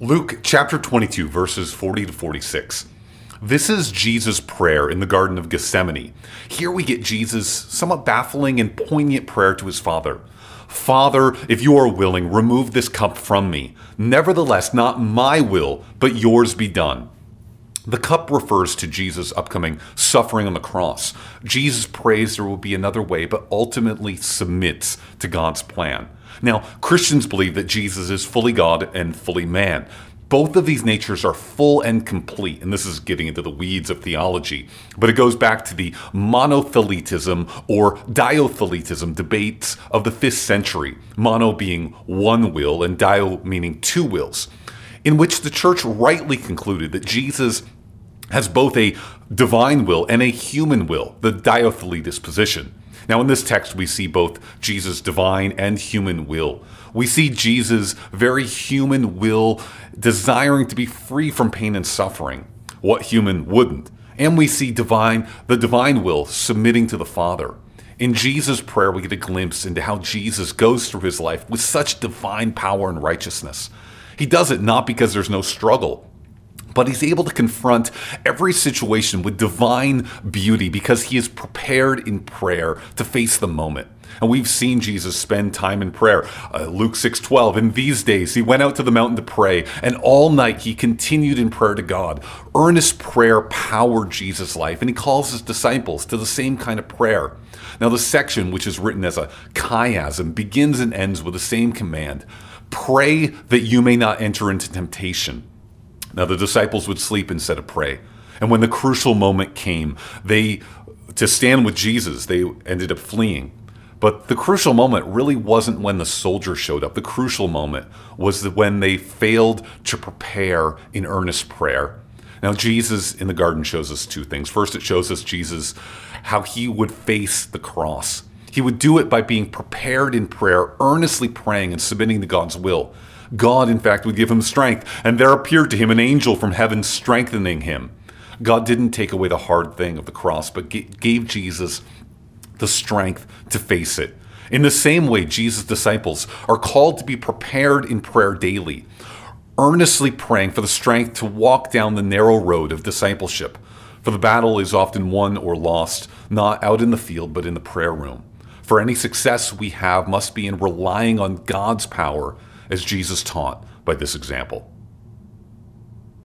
Luke chapter 22, verses 40 to 46. This is Jesus' prayer in the Garden of Gethsemane. Here we get Jesus' somewhat baffling and poignant prayer to his Father. Father, if you are willing, remove this cup from me. Nevertheless, not my will, but yours be done. The cup refers to Jesus' upcoming suffering on the cross. Jesus prays there will be another way, but ultimately submits to God's plan. Now, Christians believe that Jesus is fully God and fully man. Both of these natures are full and complete, and this is getting into the weeds of theology, but it goes back to the monothelitism or diothelitism debates of the 5th century, mono being one will and dio meaning two wills, in which the church rightly concluded that Jesus has both a divine will and a human will, the diothelitis position. Now, in this text, we see both Jesus' divine and human will. We see Jesus' very human will desiring to be free from pain and suffering. What human wouldn't? And we see the divine will submitting to the Father. In Jesus' prayer, we get a glimpse into how Jesus goes through his life with such divine power and righteousness. He does it not because there's no struggle, but he's able to confront every situation with divine beauty because he is prepared in prayer to face the moment. And we've seen Jesus spend time in prayer. Luke 6:12, in these days he went out to the mountain to pray, and all night he continued in prayer to God. Earnest prayer powered Jesus' life, and he calls his disciples to the same kind of prayer. Now the section, which is written as a chiasm, begins and ends with the same command. Pray that you may not enter into temptation. Now the disciples would sleep instead of pray. And when the crucial moment came, to stand with Jesus, they ended up fleeing. But the crucial moment really wasn't when the soldiers showed up. The crucial moment was when they failed to prepare in earnest prayer. Now Jesus in the garden shows us two things. First, it shows us Jesus, how he would face the cross. He would do it by being prepared in prayer, earnestly praying and submitting to God's will. God, in fact, would give him strength, and there appeared to him an angel from heaven strengthening him. God didn't take away the hard thing of the cross, but gave Jesus the strength to face it. In the same way, Jesus' disciples are called to be prepared in prayer daily, earnestly praying for the strength to walk down the narrow road of discipleship. For the battle is often won or lost, not out in the field, but in the prayer room. For any success we have must be in relying on God's power, as Jesus taught by this example.